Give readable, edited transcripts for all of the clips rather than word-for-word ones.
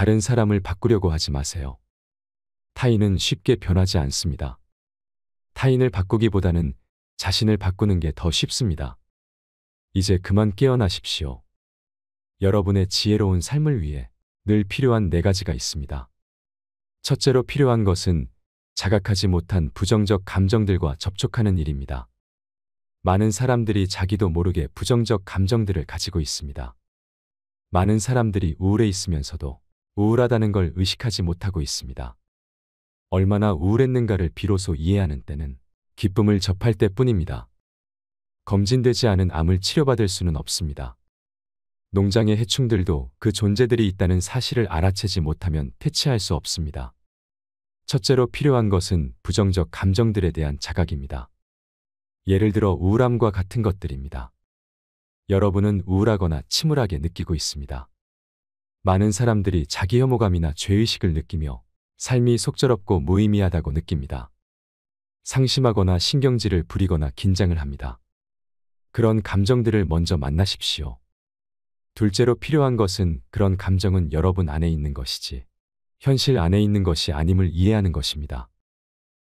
다른 사람을 바꾸려고 하지 마세요. 타인은 쉽게 변하지 않습니다. 타인을 바꾸기보다는 자신을 바꾸는 게 더 쉽습니다. 이제 그만 깨어나십시오. 여러분의 지혜로운 삶을 위해 늘 필요한 4가지가 있습니다. 첫째로 필요한 것은 자각하지 못한 부정적 감정들과 접촉하는 일입니다. 많은 사람들이 자기도 모르게 부정적 감정들을 가지고 있습니다. 많은 사람들이 우울해 있으면서도 우울하다는 걸 의식하지 못하고 있습니다. 얼마나 우울했는가를 비로소 이해하는 때는 기쁨을 접할 때뿐입니다. 검진되지 않은 암을 치료받을 수는 없습니다. 농장의 해충들도 그 존재들이 있다는 사실을 알아채지 못하면 퇴치할 수 없습니다. 첫째로 필요한 것은 부정적 감정들에 대한 자각입니다. 예를 들어 우울함과 같은 것들입니다. 여러분은 우울하거나 침울하게 느끼고 있습니다. 많은 사람들이 자기 혐오감이나 죄의식을 느끼며 삶이 속절없고 무의미하다고 느낍니다. 상심하거나 신경질을 부리거나 긴장을 합니다. 그런 감정들을 먼저 만나십시오. 둘째로 필요한 것은 그런 감정은 여러분 안에 있는 것이지 현실 안에 있는 것이 아님을 이해하는 것입니다.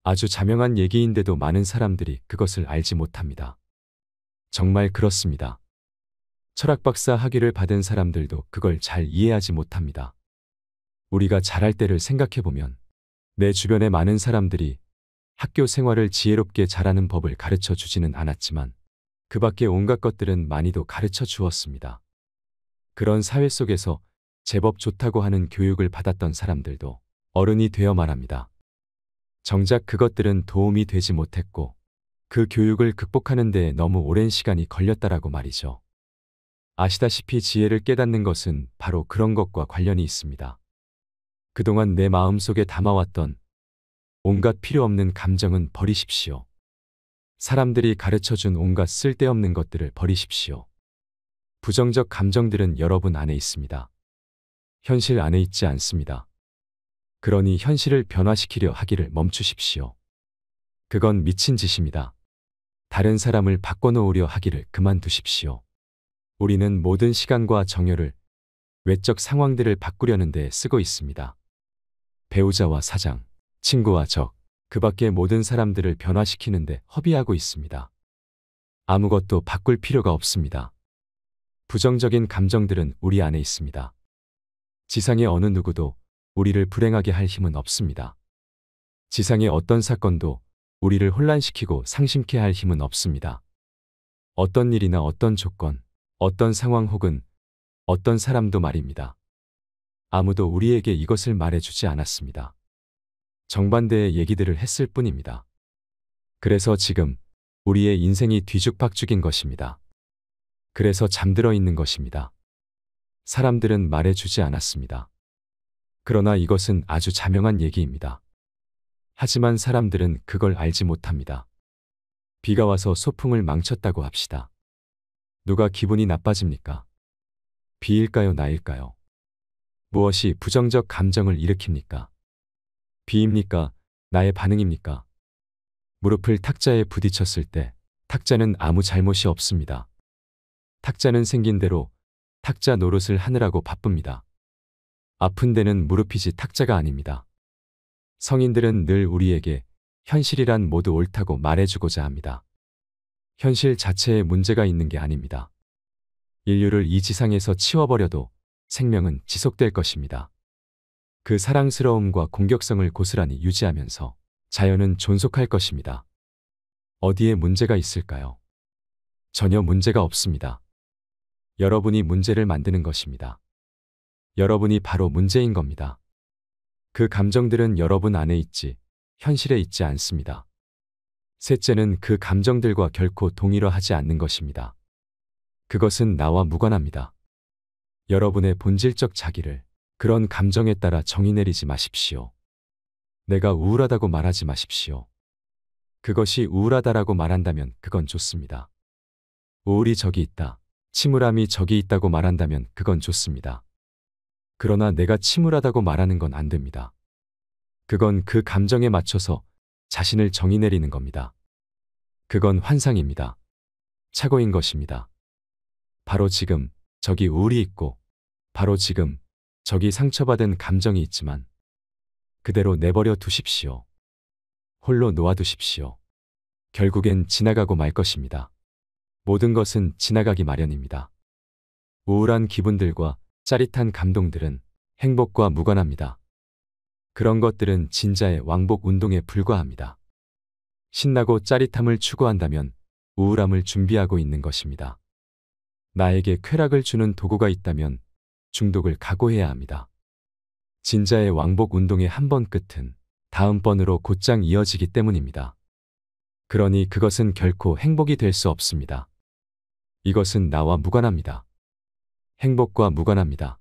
아주 자명한 얘기인데도 많은 사람들이 그것을 알지 못합니다. 정말 그렇습니다. 철학박사 학위를 받은 사람들도 그걸 잘 이해하지 못합니다. 우리가 잘할 때를 생각해보면 내 주변의 많은 사람들이 학교 생활을 지혜롭게 잘하는 법을 가르쳐 주지는 않았지만 그 밖에 온갖 것들은 많이도 가르쳐 주었습니다. 그런 사회 속에서 제법 좋다고 하는 교육을 받았던 사람들도 어른이 되어 말합니다. 정작 그것들은 도움이 되지 못했고 그 교육을 극복하는 데 너무 오랜 시간이 걸렸다라고 말이죠. 아시다시피 지혜를 깨닫는 것은 바로 그런 것과 관련이 있습니다. 그동안 내 마음속에 담아왔던 온갖 필요 없는 감정은 버리십시오. 사람들이 가르쳐준 온갖 쓸데없는 것들을 버리십시오. 부정적 감정들은 여러분 안에 있습니다. 현실 안에 있지 않습니다. 그러니 현실을 변화시키려 하기를 멈추십시오. 그건 미친 짓입니다. 다른 사람을 바꿔놓으려 하기를 그만두십시오. 우리는 모든 시간과 정열을 외적 상황들을 바꾸려는 데 쓰고 있습니다. 배우자와 사장, 친구와 적, 그 밖의 모든 사람들을 변화시키는데 허비하고 있습니다. 아무것도 바꿀 필요가 없습니다. 부정적인 감정들은 우리 안에 있습니다. 지상의 어느 누구도 우리를 불행하게 할 힘은 없습니다. 지상의 어떤 사건도 우리를 혼란시키고 상심케 할 힘은 없습니다. 어떤 일이나 어떤 조건, 어떤 상황 혹은 어떤 사람도 말입니다. 아무도 우리에게 이것을 말해주지 않았습니다. 정반대의 얘기들을 했을 뿐입니다. 그래서 지금 우리의 인생이 뒤죽박죽인 것입니다. 그래서 잠들어 있는 것입니다. 사람들은 말해주지 않았습니다. 그러나 이것은 아주 자명한 얘기입니다. 하지만 사람들은 그걸 알지 못합니다. 비가 와서 소풍을 망쳤다고 합시다. 누가 기분이 나빠집니까? 비일까요, 나일까요? 무엇이 부정적 감정을 일으킵니까? 비입니까? 나의 반응입니까? 무릎을 탁자에 부딪혔을 때 탁자는 아무 잘못이 없습니다. 탁자는 생긴 대로 탁자 노릇을 하느라고 바쁩니다. 아픈 데는 무릎이지 탁자가 아닙니다. 성인들은 늘 우리에게 현실이란 모두 옳다고 말해주고자 합니다. 현실 자체에 문제가 있는 게 아닙니다. 인류를 이 지상에서 치워버려도 생명은 지속될 것입니다. 그 사랑스러움과 공격성을 고스란히 유지하면서 자연은 존속할 것입니다. 어디에 문제가 있을까요? 전혀 문제가 없습니다. 여러분이 문제를 만드는 것입니다. 여러분이 바로 문제인 겁니다. 그 감정들은 여러분 안에 있지 현실에 있지 않습니다. 셋째는 그 감정들과 결코 동일화하지 않는 것입니다. 그것은 나와 무관합니다. 여러분의 본질적 자기를 그런 감정에 따라 정의 내리지 마십시오. 내가 우울하다고 말하지 마십시오. 그것이 우울하다라고 말한다면 그건 좋습니다. 우울이 저기 있다, 침울함이 저기 있다고 말한다면 그건 좋습니다. 그러나 내가 침울하다고 말하는 건 안 됩니다. 그건 그 감정에 맞춰서 자신을 정의 내리는 겁니다. 그건 환상입니다. 착오인 것입니다. 바로 지금 저기 우울이 있고 바로 지금 저기 상처받은 감정이 있지만 그대로 내버려 두십시오. 홀로 놓아두십시오. 결국엔 지나가고 말 것입니다. 모든 것은 지나가기 마련입니다. 우울한 기분들과 짜릿한 감동들은 행복과 무관합니다. 그런 것들은 진짜의 왕복 운동에 불과합니다. 신나고 짜릿함을 추구한다면 우울함을 준비하고 있는 것입니다. 나에게 쾌락을 주는 도구가 있다면 중독을 각오해야 합니다. 진짜의 왕복 운동의 한 번 끝은 다음번으로 곧장 이어지기 때문입니다. 그러니 그것은 결코 행복이 될 수 없습니다. 이것은 나와 무관합니다. 행복과 무관합니다.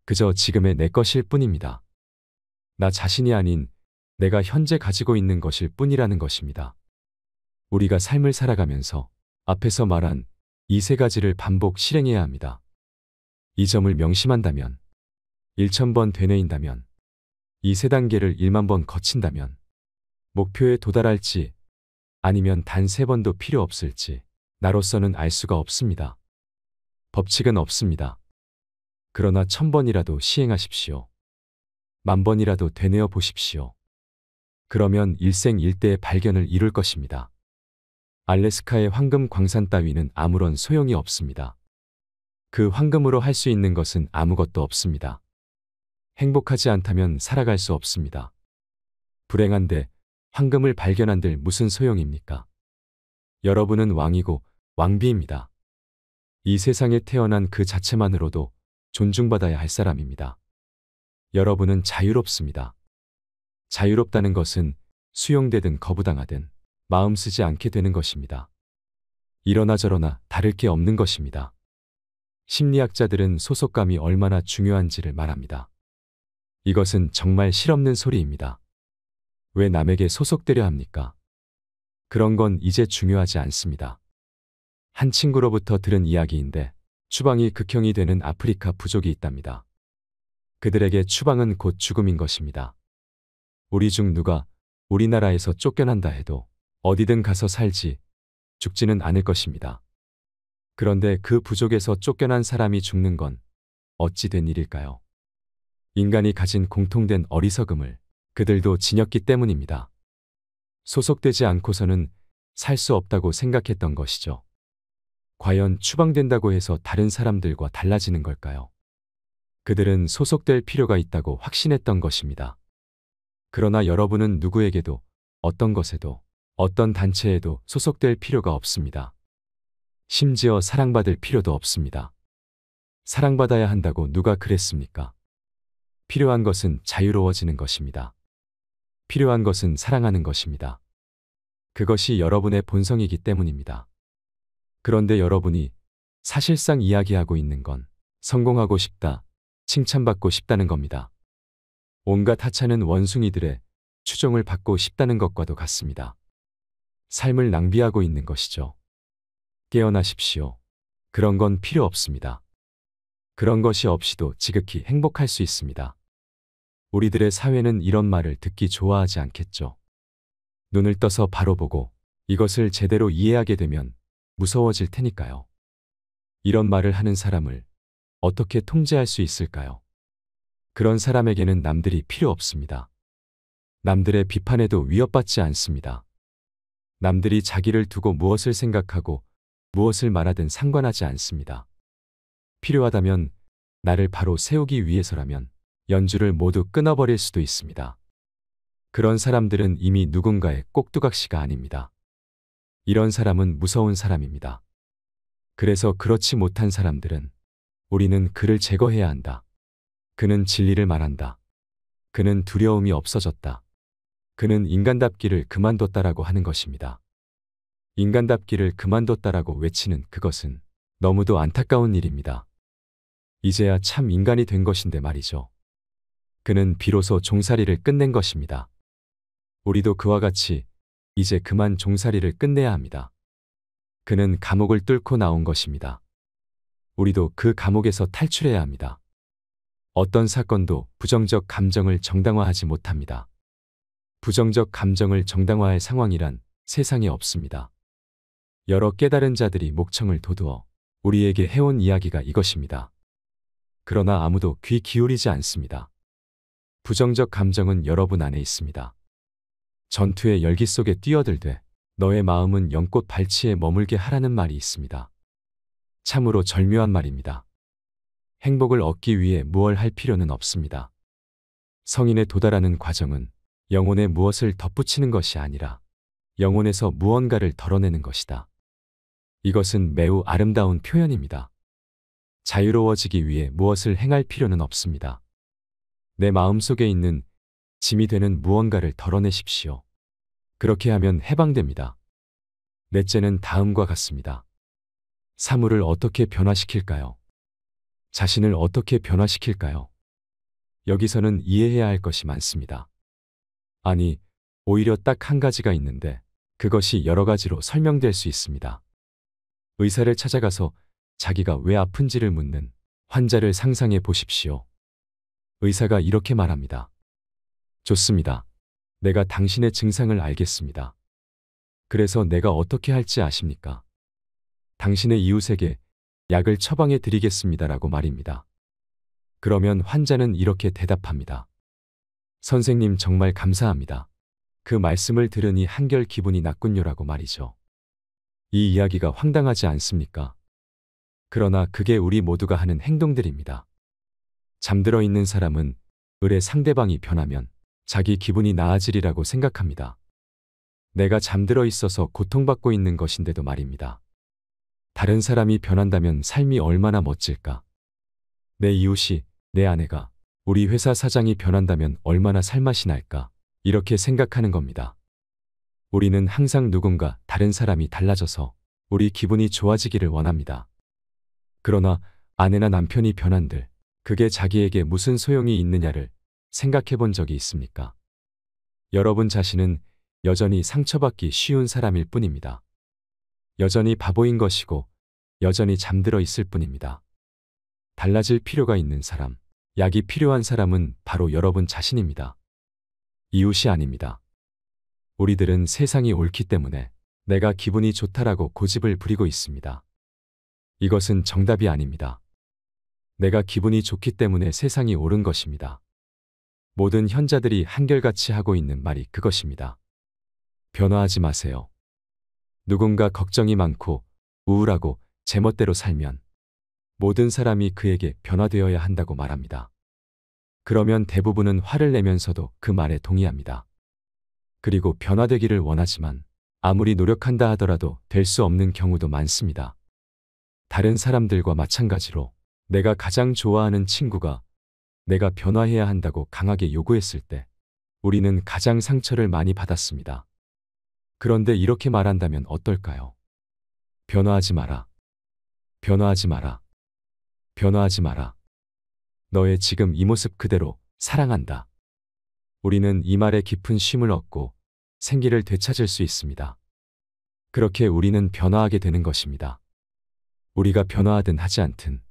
그저 지금의 내 것일 뿐입니다. 나 자신이 아닌 내가 현재 가지고 있는 것일 뿐이라는 것입니다. 우리가 삶을 살아가면서 앞에서 말한 이 세 가지를 반복 실행해야 합니다. 이 점을 명심한다면, 1000번 되뇌인다면, 이 세 단계를 1만 번 거친다면, 목표에 도달할지 아니면 단 3번도 필요 없을지 나로서는 알 수가 없습니다. 법칙은 없습니다. 그러나 1000번이라도 시행하십시오. 10,000번이라도 되뇌어 보십시오. 그러면 일생일대의 발견을 이룰 것입니다. 알래스카의 황금 광산 따위는 아무런 소용이 없습니다. 그 황금으로 할 수 있는 것은 아무것도 없습니다. 행복하지 않다면 살아갈 수 없습니다. 불행한데 황금을 발견한들 무슨 소용입니까? 여러분은 왕이고 왕비입니다. 이 세상에 태어난 그 자체만으로도 존중받아야 할 사람입니다. 여러분은 자유롭습니다. 자유롭다는 것은 수용되든 거부당하든 마음 쓰지 않게 되는 것입니다. 이러나 저러나 다를 게 없는 것입니다. 심리학자들은 소속감이 얼마나 중요한지를 말합니다. 이것은 정말 실없는 소리입니다. 왜 남에게 소속되려 합니까? 그런 건 이제 중요하지 않습니다. 한 친구로부터 들은 이야기인데 추방이 극형이 되는 아프리카 부족이 있답니다. 그들에게 추방은 곧 죽음인 것입니다. 우리 중 누가 우리나라에서 쫓겨난다 해도 어디든 가서 살지 죽지는 않을 것입니다. 그런데 그 부족에서 쫓겨난 사람이 죽는 건 어찌 된 일일까요? 인간이 가진 공통된 어리석음을 그들도 지녔기 때문입니다. 소속되지 않고서는 살 수 없다고 생각했던 것이죠. 과연 추방된다고 해서 다른 사람들과 달라지는 걸까요? 그들은 소속될 필요가 있다고 확신했던 것입니다. 그러나 여러분은 누구에게도 어떤 것에도 어떤 단체에도 소속될 필요가 없습니다. 심지어 사랑받을 필요도 없습니다. 사랑받아야 한다고 누가 그랬습니까? 필요한 것은 자유로워지는 것입니다. 필요한 것은 사랑하는 것입니다. 그것이 여러분의 본성이기 때문입니다. 그런데 여러분이 사실상 이야기하고 있는 건 성공하고 싶다, 칭찬받고 싶다는 겁니다. 온갖 하찮은 원숭이들의 추종을 받고 싶다는 것과도 같습니다. 삶을 낭비하고 있는 것이죠. 깨어나십시오. 그런 건 필요 없습니다. 그런 것이 없이도 지극히 행복할 수 있습니다. 우리들의 사회는 이런 말을 듣기 좋아하지 않겠죠. 눈을 떠서 바로 보고 이것을 제대로 이해하게 되면 무서워질 테니까요. 이런 말을 하는 사람을 어떻게 통제할 수 있을까요? 그런 사람에게는 남들이 필요 없습니다. 남들의 비판에도 위협받지 않습니다. 남들이 자기를 두고 무엇을 생각하고 무엇을 말하든 상관하지 않습니다. 필요하다면 나를 바로 세우기 위해서라면 연주를 모두 끊어버릴 수도 있습니다. 그런 사람들은 이미 누군가의 꼭두각시가 아닙니다. 이런 사람은 무서운 사람입니다. 그래서 그렇지 못한 사람들은 우리는 그를 제거해야 한다. 그는 진리를 말한다. 그는 두려움이 없어졌다. 그는 인간답기를 그만뒀다라고 하는 것입니다. 인간답기를 그만뒀다라고 외치는 그것은 너무도 안타까운 일입니다. 이제야 참 인간이 된 것인데 말이죠. 그는 비로소 종살이를 끝낸 것입니다. 우리도 그와 같이 이제 그만 종살이를 끝내야 합니다. 그는 감옥을 뚫고 나온 것입니다. 우리도 그 감옥에서 탈출해야 합니다. 어떤 사건도 부정적 감정을 정당화하지 못합니다. 부정적 감정을 정당화할 상황이란 세상에 없습니다. 여러 깨달은 자들이 목청을 돋우어 우리에게 해온 이야기가 이것입니다. 그러나 아무도 귀 기울이지 않습니다. 부정적 감정은 여러분 안에 있습니다. 전투의 열기 속에 뛰어들되 너의 마음은 연꽃 발치에 머물게 하라는 말이 있습니다. 참으로 절묘한 말입니다. 행복을 얻기 위해 무얼 할 필요는 없습니다. 성인에 도달하는 과정은 영혼에 무엇을 덧붙이는 것이 아니라 영혼에서 무언가를 덜어내는 것이다. 이것은 매우 아름다운 표현입니다. 자유로워지기 위해 무엇을 행할 필요는 없습니다. 내 마음속에 있는 짐이 되는 무언가를 덜어내십시오. 그렇게 하면 해방됩니다. 넷째는 다음과 같습니다. 사물을 어떻게 변화시킬까요? 자신을 어떻게 변화시킬까요? 여기서는 이해해야 할 것이 많습니다. 아니, 오히려 딱 한 가지가 있는데 그것이 여러 가지로 설명될 수 있습니다. 의사를 찾아가서 자기가 왜 아픈지를 묻는 환자를 상상해 보십시오. 의사가 이렇게 말합니다. 좋습니다. 내가 당신의 증상을 알겠습니다. 그래서 내가 어떻게 할지 아십니까? 당신의 이웃에게 약을 처방해 드리겠습니다라고 말입니다. 그러면 환자는 이렇게 대답합니다. 선생님 정말 감사합니다. 그 말씀을 들으니 한결 기분이 났군요라고 말이죠. 이 이야기가 황당하지 않습니까? 그러나 그게 우리 모두가 하는 행동들입니다. 잠들어 있는 사람은 을의 상대방이 변하면 자기 기분이 나아지리라고 생각합니다. 내가 잠들어 있어서 고통받고 있는 것인데도 말입니다. 다른 사람이 변한다면 삶이 얼마나 멋질까? 내 이웃이, 내 아내가, 우리 회사 사장이 변한다면 얼마나 살맛이 날까? 이렇게 생각하는 겁니다. 우리는 항상 누군가 다른 사람이 달라져서 우리 기분이 좋아지기를 원합니다. 그러나 아내나 남편이 변한들 그게 자기에게 무슨 소용이 있느냐를 생각해 본 적이 있습니까? 여러분 자신은 여전히 상처받기 쉬운 사람일 뿐입니다. 여전히 바보인 것이고 여전히 잠들어 있을 뿐입니다. 달라질 필요가 있는 사람, 약이 필요한 사람은 바로 여러분 자신입니다. 이웃이 아닙니다. 우리들은 세상이 옳기 때문에 내가 기분이 좋다라고 고집을 부리고 있습니다. 이것은 정답이 아닙니다. 내가 기분이 좋기 때문에 세상이 옳은 것입니다. 모든 현자들이 한결같이 하고 있는 말이 그것입니다. 변화하지 마세요. 누군가 걱정이 많고 우울하고 제멋대로 살면 모든 사람이 그에게 변화되어야 한다고 말합니다. 그러면 대부분은 화를 내면서도 그 말에 동의합니다. 그리고 변화되기를 원하지만 아무리 노력한다 하더라도 될 수 없는 경우도 많습니다. 다른 사람들과 마찬가지로 내가 가장 좋아하는 친구가 내가 변화해야 한다고 강하게 요구했을 때 우리는 가장 상처를 많이 받았습니다. 그런데 이렇게 말한다면 어떨까요? 변화하지 마라. 변화하지 마라. 변화하지 마라. 너의 지금 이 모습 그대로 사랑한다. 우리는 이 말에 깊은 쉼을 얻고 생기를 되찾을 수 있습니다. 그렇게 우리는 변화하게 되는 것입니다. 우리가 변화하든 하지 않든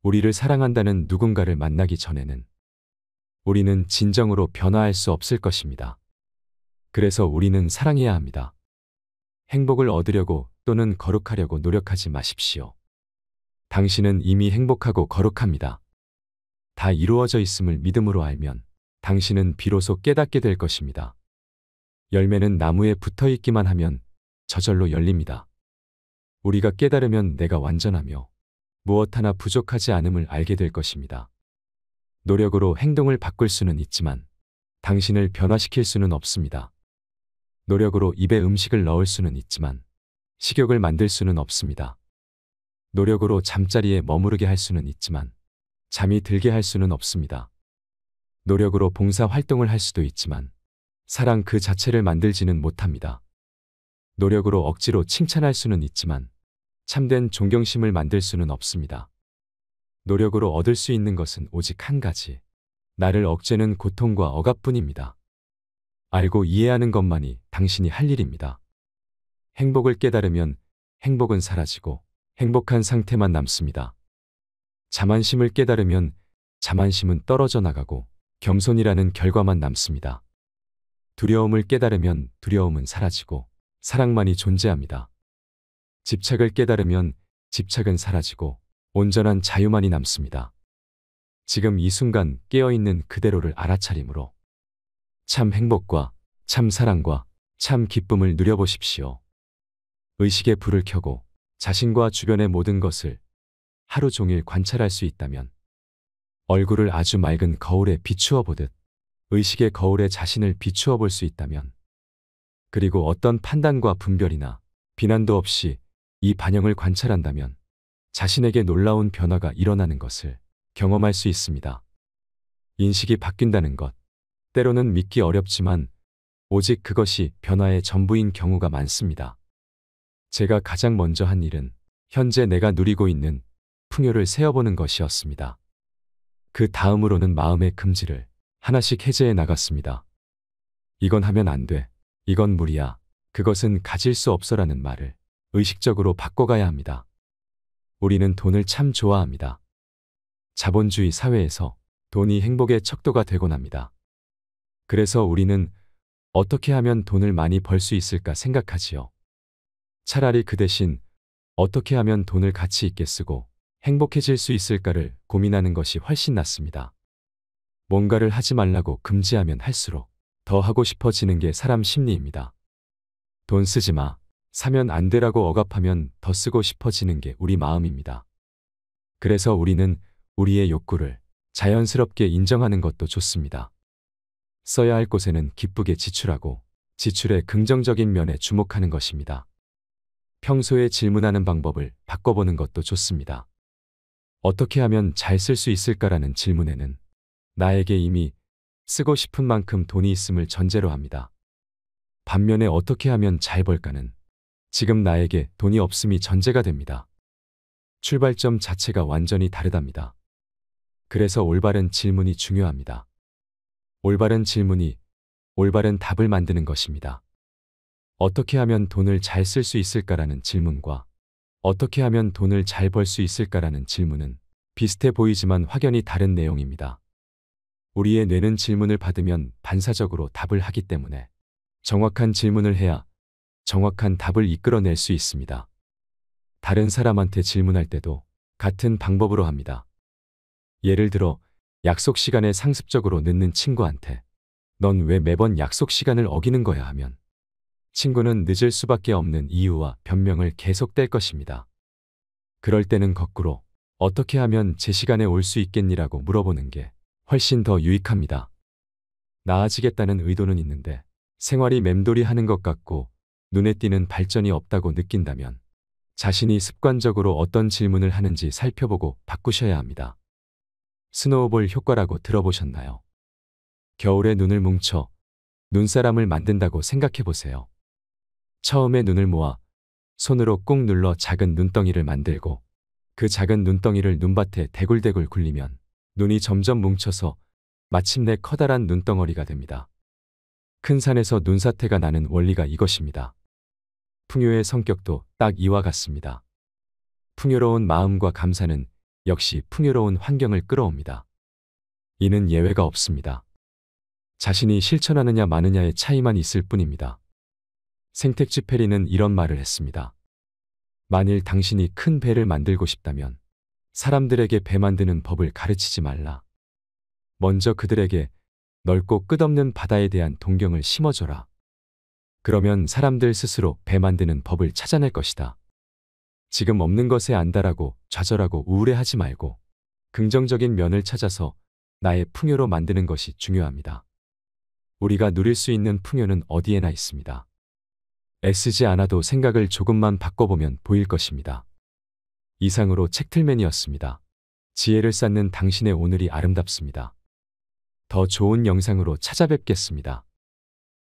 우리를 사랑한다는 누군가를 만나기 전에는 우리는 진정으로 변화할 수 없을 것입니다. 그래서 우리는 사랑해야 합니다. 행복을 얻으려고 또는 거룩하려고 노력하지 마십시오. 당신은 이미 행복하고 거룩합니다. 다 이루어져 있음을 믿음으로 알면 당신은 비로소 깨닫게 될 것입니다. 열매는 나무에 붙어 있기만 하면 저절로 열립니다. 우리가 깨달으면 내가 완전하며 무엇 하나 부족하지 않음을 알게 될 것입니다. 노력으로 행동을 바꿀 수는 있지만 당신을 변화시킬 수는 없습니다. 노력으로 입에 음식을 넣을 수는 있지만 식욕을 만들 수는 없습니다. 노력으로 잠자리에 머무르게 할 수는 있지만 잠이 들게 할 수는 없습니다. 노력으로 봉사 활동을 할 수도 있지만 사랑 그 자체를 만들지는 못합니다. 노력으로 억지로 칭찬할 수는 있지만 참된 존경심을 만들 수는 없습니다. 노력으로 얻을 수 있는 것은 오직 한 가지, 나를 억제는 고통과 억압뿐입니다. 알고 이해하는 것만이 당신이 할 일입니다. 행복을 깨달으면 행복은 사라지고 행복한 상태만 남습니다. 자만심을 깨달으면 자만심은 떨어져 나가고 겸손이라는 결과만 남습니다. 두려움을 깨달으면 두려움은 사라지고 사랑만이 존재합니다. 집착을 깨달으면 집착은 사라지고 온전한 자유만이 남습니다. 지금 이 순간 깨어있는 그대로를 알아차림으로 참 행복과 참 사랑과 참 기쁨을 누려보십시오. 의식의 불을 켜고 자신과 주변의 모든 것을 하루 종일 관찰할 수 있다면 얼굴을 아주 맑은 거울에 비추어 보듯 의식의 거울에 자신을 비추어 볼 수 있다면 그리고 어떤 판단과 분별이나 비난도 없이 이 반영을 관찰한다면 자신에게 놀라운 변화가 일어나는 것을 경험할 수 있습니다. 인식이 바뀐다는 것, 때로는 믿기 어렵지만 오직 그것이 변화의 전부인 경우가 많습니다. 제가 가장 먼저 한 일은 현재 내가 누리고 있는 풍요를 세어보는 것이었습니다. 그 다음으로는 마음의 금지를 하나씩 해제해 나갔습니다. 이건 하면 안 돼. 이건 무리야. 그것은 가질 수 없어라는 말을 의식적으로 바꿔가야 합니다. 우리는 돈을 참 좋아합니다. 자본주의 사회에서 돈이 행복의 척도가 되곤 합니다. 그래서 우리는 어떻게 하면 돈을 많이 벌 수 있을까 생각하지요. 차라리 그 대신 어떻게 하면 돈을 가치 있게 쓰고 행복해질 수 있을까를 고민하는 것이 훨씬 낫습니다. 뭔가를 하지 말라고 금지하면 할수록 더 하고 싶어지는 게 사람 심리입니다. 돈 쓰지 마, 사면 안 되라고 억압하면 더 쓰고 싶어지는 게 우리 마음입니다. 그래서 우리는 우리의 욕구를 자연스럽게 인정하는 것도 좋습니다. 써야 할 곳에는 기쁘게 지출하고 지출의 긍정적인 면에 주목하는 것입니다. 평소에 질문하는 방법을 바꿔보는 것도 좋습니다. 어떻게 하면 잘 쓸 수 있을까라는 질문에는 나에게 이미 쓰고 싶은 만큼 돈이 있음을 전제로 합니다. 반면에 어떻게 하면 잘 벌까는 지금 나에게 돈이 없음이 전제가 됩니다. 출발점 자체가 완전히 다르답니다. 그래서 올바른 질문이 중요합니다. 올바른 질문이 올바른 답을 만드는 것입니다. 어떻게 하면 돈을 잘 쓸 수 있을까라는 질문과 어떻게 하면 돈을 잘 벌 수 있을까라는 질문은 비슷해 보이지만 확연히 다른 내용입니다. 우리의 뇌는 질문을 받으면 반사적으로 답을 하기 때문에 정확한 질문을 해야 정확한 답을 이끌어낼 수 있습니다. 다른 사람한테 질문할 때도 같은 방법으로 합니다. 예를 들어 약속 시간에 상습적으로 늦는 친구한테 넌 왜 매번 약속 시간을 어기는 거야 하면 친구는 늦을 수밖에 없는 이유와 변명을 계속 댈 것입니다. 그럴 때는 거꾸로 어떻게 하면 제 시간에 올 수 있겠니라고 물어보는 게 훨씬 더 유익합니다. 나아지겠다는 의도는 있는데 생활이 맴돌이 하는 것 같고 눈에 띄는 발전이 없다고 느낀다면 자신이 습관적으로 어떤 질문을 하는지 살펴보고 바꾸셔야 합니다. 스노우볼 효과라고 들어보셨나요? 겨울에 눈을 뭉쳐 눈사람을 만든다고 생각해 보세요. 처음에 눈을 모아 손으로 꾹 눌러 작은 눈덩이를 만들고 그 작은 눈덩이를 눈밭에 대굴대굴 굴리면 눈이 점점 뭉쳐서 마침내 커다란 눈덩어리가 됩니다. 큰 산에서 눈사태가 나는 원리가 이것입니다. 풍요의 성격도 딱 이와 같습니다. 풍요로운 마음과 감사는 역시 풍요로운 환경을 끌어옵니다. 이는 예외가 없습니다. 자신이 실천하느냐 마느냐의 차이만 있을 뿐입니다. 생텍쥐페리는 이런 말을 했습니다. 만일 당신이 큰 배를 만들고 싶다면 사람들에게 배 만드는 법을 가르치지 말라. 먼저 그들에게 넓고 끝없는 바다에 대한 동경을 심어줘라. 그러면 사람들 스스로 배 만드는 법을 찾아낼 것이다. 지금 없는 것에 안달하고 좌절하고 우울해하지 말고 긍정적인 면을 찾아서 나의 풍요로 만드는 것이 중요합니다. 우리가 누릴 수 있는 풍요는 어디에나 있습니다. 애쓰지 않아도 생각을 조금만 바꿔보면 보일 것입니다. 이상으로 책틀맨이었습니다. 지혜를 쌓는 당신의 오늘이 아름답습니다. 더 좋은 영상으로 찾아뵙겠습니다.